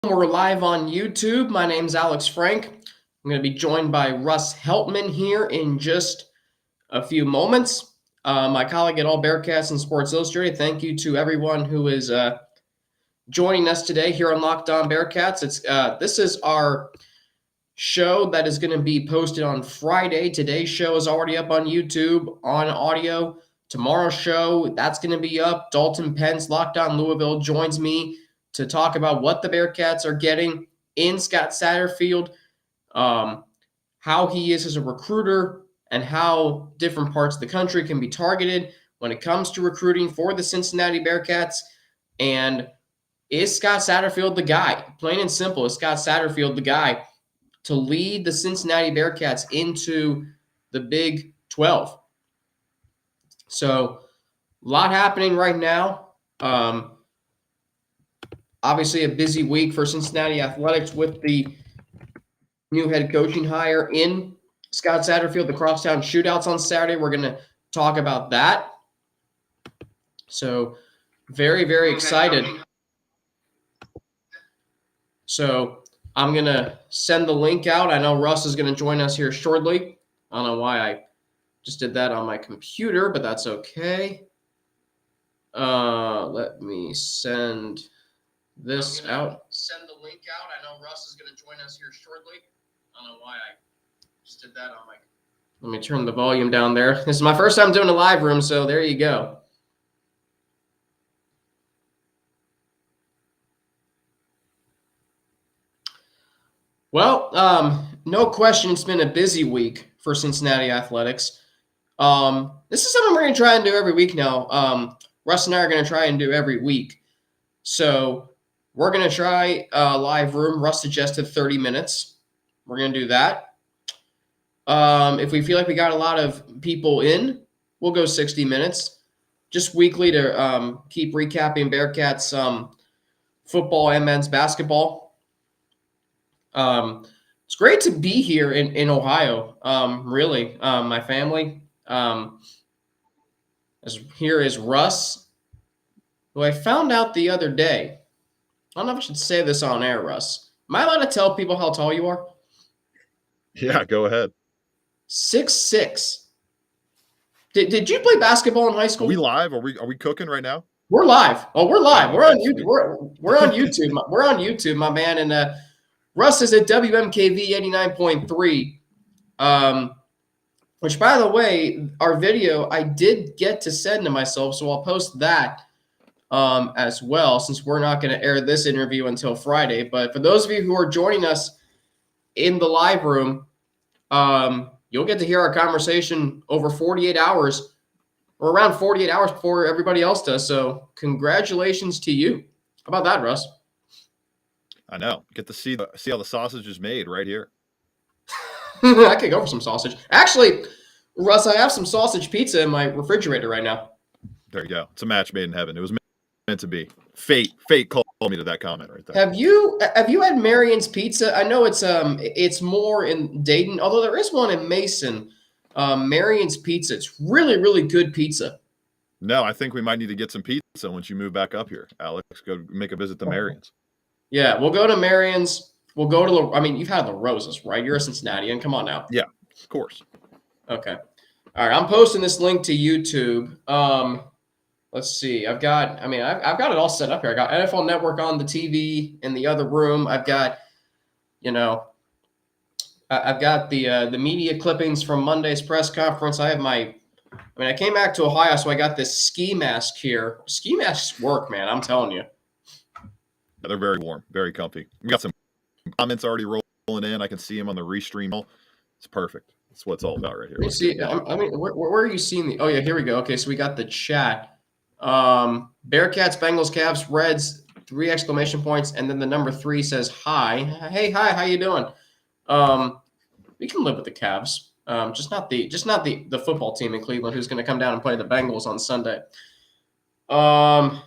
We're live on YouTube. My name's Alex Frank. I'm going to be joined by Russ Heltman here in just a few moments. My colleague at All Bearcats and Sports Illustrated. Thank you to everyone who is joining us today here on Locked On Bearcats. This is our show that is going to be posted on Friday. Today's show is already up on YouTube on audio. Tomorrow's show, that's going to be up. Dalton Pence, Locked On Louisville, joins me to talk about what the Bearcats are getting in Scott Satterfield, how he is as a recruiter, and how different parts of the country can be targeted when it comes to recruiting for the Cincinnati Bearcats. And is Scott Satterfield the guy? Plain and simple, is Scott Satterfield the guy to lead the Cincinnati Bearcats into the Big 12? So, a lot happening right now. Obviously, a busy week for Cincinnati Athletics with the new head coaching hire in Scott Satterfield, the Crosstown Shootouts on Saturday. We're going to talk about that. So, very, very excited. So, I'm going to send the link out. I know Russ is going to join us here shortly. I don't know why I just did that on my computer, but that's okay. Let me send this out. Send the link out. I know Russ is going to join us here shortly. I don't know why I just did that on my. Let me turn the volume down there. This is my first time doing a live room, so there you go. Well, no question, it's been a busy week for Cincinnati Athletics. This is something we're going to try and do every week now. Russ and I are going to try and do every week. So we're going to try a live room. Russ suggested 30 minutes. We're going to do that. If we feel like we got a lot of people in, we'll go 60 minutes. Just weekly to keep recapping Bearcats football and men's basketball. It's great to be here in Ohio, really. My family. Here is Russ, who I found out the other day. I don't know if I should say this on air, Russ. Am I allowed to tell people how tall you are? Yeah, go ahead. 6'6". Did you play basketball in high school? Are we live? Are we cooking right now? We're live. Oh, we're live. Oh, we're on okay, YouTube. We're on YouTube. We're on YouTube, my man. And Russ is at WMKV 89.3. Which, by the way, our video I did get to send to myself, so I'll post that as well, since we're not going to air this interview until Friday. But for those of you who are joining us in the live room, you'll get to hear our conversation over 48 hours, or around 48 hours before everybody else does. So congratulations to you. How about that, Russ? I know. Get to see how the sausage is made right here. I could go for some sausage. Actually, Russ, I have some sausage pizza in my refrigerator right now. There you go. It's a match made in heaven. It was meant to be. Fate called me to that comment right there. Have you had Marion's Pizza? I know it's more in Dayton, although there is one in Mason. Marion's Pizza. It's really, really good pizza. No, I think we might need to get some pizza once you move back up here, Alex. Go make a visit to Marion's. Yeah, we'll go to Marion's. We'll go to you've had the Roses, right? You're a Cincinnatian. Come on now. Yeah, of course. Okay. All right, I'm posting this link to YouTube. Let's see. I've got it all set up here. I got NFL Network on the TV in the other room. I've got, I've got the media clippings from Monday's press conference. I came back to Ohio, so I got this ski mask here. Ski masks work, man. I'm telling you. Yeah, they're very warm, very comfy. We got some comments already rolling in. I can see them on the restream. It's perfect. That's what it's all about right here. Let's see. Where are you seeing the? Oh yeah, here we go. Okay, so we got the chat. Bearcats, Bengals, Cavs, Reds, 3 exclamation points, and then the number 3 says hi. Hey, hi, how you doing? We can live with the Cavs. Just not the football team in Cleveland who's going to come down and play the Bengals on Sunday. All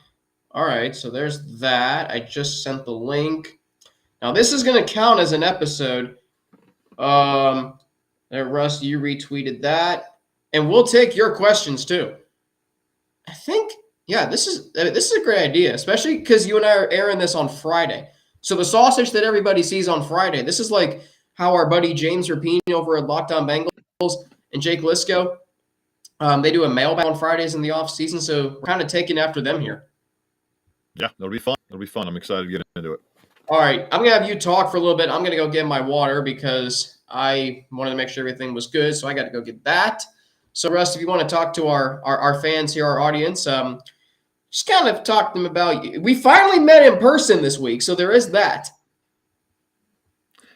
right, so there's that. I just sent the link. Now this is going to count as an episode. There, Russ, you retweeted that, and we'll take your questions too. I think, yeah, this is a great idea, especially because you and I are airing this on Friday. So the sausage that everybody sees on Friday, this is like how our buddy James Rapine over at Locked On Bengals and Jake Lisco, they do a mailbag on Fridays in the off season. So we're kind of taking after them here. Yeah, it'll be fun. It'll be fun. I'm excited to get into it. All right, I'm going to have you talk for a little bit. I'm going to go get my water because I wanted to make sure everything was good, so I got to go get that. So, Russ, if you want to talk to our fans here, our audience, just kind of talk to them about you. We finally met in person this week, so there is that.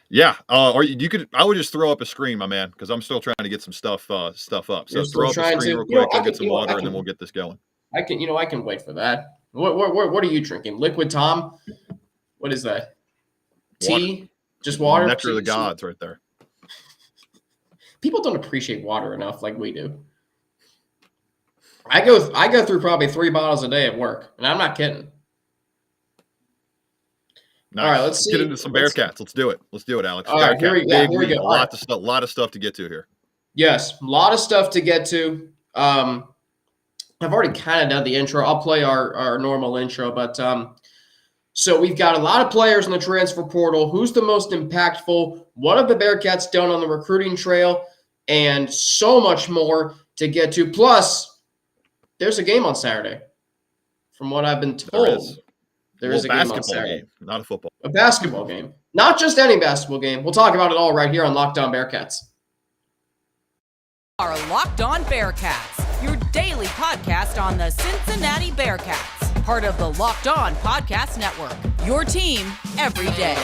Yeah, or you could. I would just throw up a screen, my man, because I'm still trying to get some stuff up. So throw up a screen real quick. I'll get some water, and then we'll get this going. I can wait for that. What are you drinking? Liquid Tom? What is that? Tea? Water. Just water? Nectar of the gods right there. People don't appreciate water enough like we do. I go through probably 3 bottles a day at work, and I'm not kidding. Nice. All right, let's get into some Bearcats. Let's do it. Alex. All right, here we go. A lot of stuff to get to here. Yes, a lot of stuff to get to. I've already kind of done the intro. I'll play our normal intro, but so we've got a lot of players in the transfer portal. Who's the most impactful? What have the Bearcats done on the recruiting trail? And so much more to get to. Plus, there's a game on Saturday. From what I've been told, there is a game on Saturday. Not a football. A basketball game. Not just any basketball game. We'll talk about it all right here on Locked On Bearcats. Our Locked On Bearcats, your daily podcast on the Cincinnati Bearcats. Part of the Locked On Podcast Network, your team every day.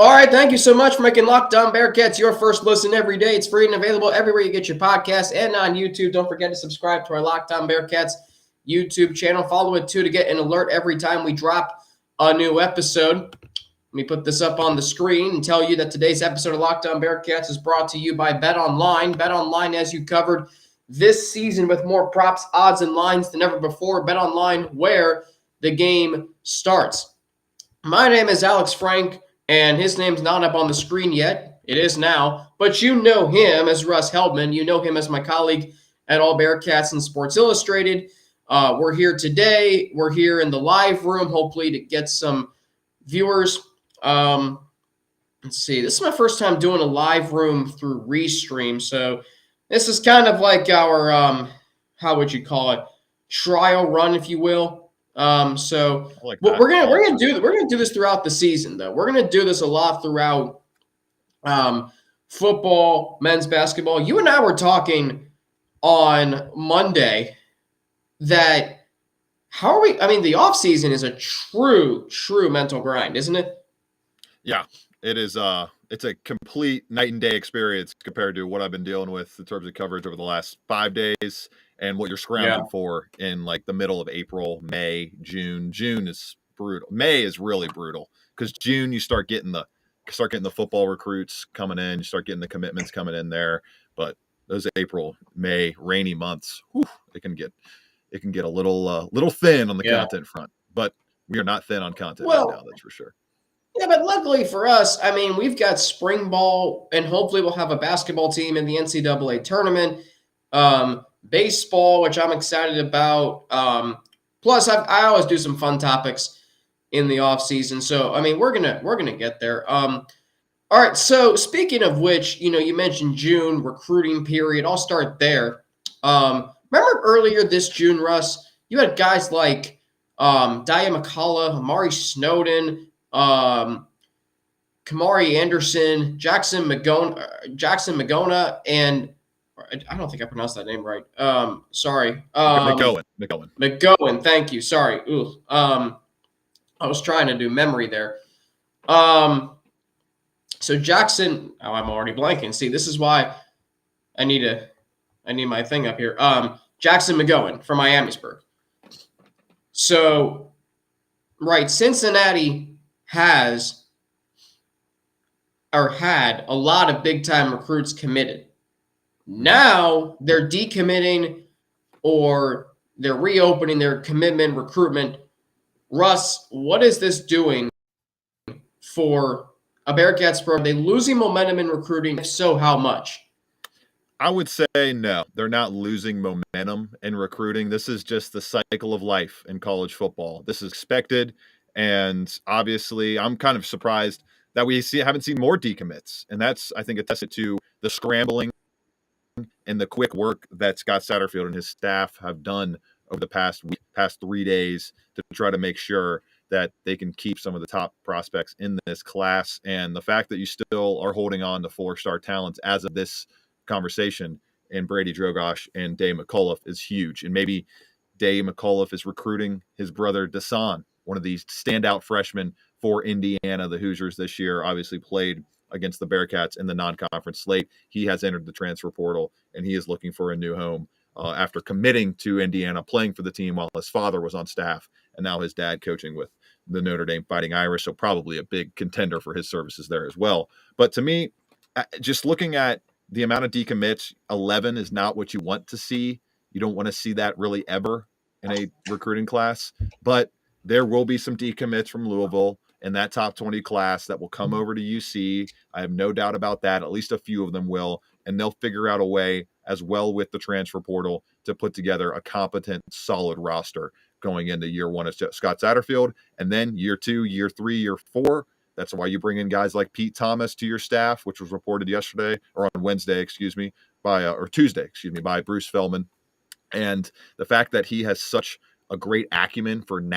All right, thank you so much for making Locked On Bearcats your first listen every day. It's free and available everywhere you get your podcasts and on YouTube. Don't forget to subscribe to our Locked On Bearcats YouTube channel. Follow it, too, to get an alert every time we drop a new episode. Let me put this up on the screen and tell you that today's episode of Locked On Bearcats is brought to you by BetOnline. BetOnline has you covered this season with more props, odds, and lines than ever before. BetOnline, where the game starts. My name is Alex Frank, and his name's not up on the screen yet. It is now, but you know him as Russ Heltman. You know him as my colleague at All Bearcats and Sports Illustrated. We're here today. We're here in the live room, hopefully to get some viewers. Let's see. This is my first time doing a live room through Restream, so this is kind of like our how would you call it, trial run, if you will. So like we're gonna do this throughout the season, though. We're gonna do this a lot throughout football, men's basketball. You and I were talking on Monday that the offseason is a true mental grind, isn't it? Yeah, it is. It's a complete night and day experience compared to what I've been dealing with in terms of coverage over the last 5 days and what you're scrounging for in like the middle of April, May, June. June is brutal. May is really brutal because June you start getting the football recruits coming in, you start getting the commitments coming in there. But those April, May, rainy months, it can get a little thin on the content front. But we are not thin on content right now, that's for sure. Yeah, but luckily for us, we've got spring ball, and hopefully we'll have a basketball team in the NCAA tournament. Baseball, which I'm excited about. Plus, I always do some fun topics in the off season. So, we're gonna get there. All right. So, speaking of which, you mentioned June recruiting period. I'll start there. Remember earlier this June, Russ, you had guys like Dia McCullough, Amari Snowden, Kamari Anderson, Jackson Magona, and I don't think I pronounced that name right. Sorry. McGowan. Thank you. Sorry. I was trying to do memory there. So Jackson. Oh, I'm already blanking. See, this is why I need my thing up here. Jackson McGowan from Miamisburg. So, right, Cincinnati had a lot of big-time recruits committed. Now they're decommitting or they're reopening their commitment recruitment. Russ, what is this doing for a Bearcats program? Are they losing momentum in recruiting? If so, how much? I would say no. They're not losing momentum in recruiting. This is just the cycle of life in college football. This is expected, and obviously, I'm kind of surprised that we haven't seen more decommits, and that's, I think, attested to the scrambling and the quick work that Scott Satterfield and his staff have done over the past 3 days to try to make sure that they can keep some of the top prospects in this class. And the fact that you still are holding on to 4-star talents as of this conversation in Brady Drogosh and Dave McCullough is huge. And maybe Dave McCullough is recruiting his brother Dasan, one of these standout freshmen for Indiana. The Hoosiers this year obviously played against the Bearcats in the non-conference slate. He has entered the transfer portal, and he is looking for a new home after committing to Indiana, playing for the team while his father was on staff, and now his dad coaching with the Notre Dame Fighting Irish, so probably a big contender for his services there as well. But to me, just looking at the amount of decommits, 11 is not what you want to see. You don't want to see that really ever in a recruiting class, but there will be some decommits from Louisville in that top 20 class that will come over to UC. I have no doubt about that. At least a few of them will, and they'll figure out a way as well with the transfer portal to put together a competent, solid roster going into year one of Scott Satterfield. And then year 2, year 3, year 4, that's why you bring in guys like Pete Thomas to your staff, which was reported yesterday or on Wednesday, or Tuesday, by Bruce Feldman. And the fact that he has such a great acumen for the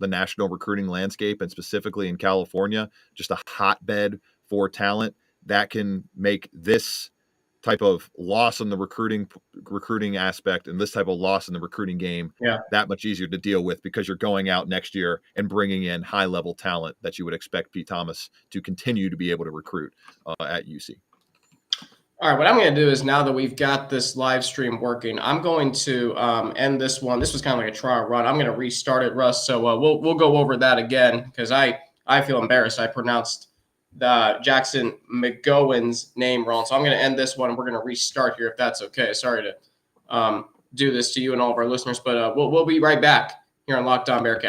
national recruiting landscape, and specifically in California, just a hotbed for talent that can make this type of loss in the recruiting aspect and this type of loss in the recruiting game that much easier to deal with, because you're going out next year and bringing in high level talent that you would expect Pete Thomas to continue to be able to recruit at UC. All right, what I'm going to do is, now that we've got this live stream working, I'm going to end this one. This was kind of like a trial run. I'm going to restart it, Russ. So we'll go over that again, because I feel embarrassed. I pronounced Jackson McGowan's name wrong. So I'm going to end this one, and we're going to restart here, if that's okay. Sorry to do this to you and all of our listeners, but we'll be right back here on Locked On Bearcats.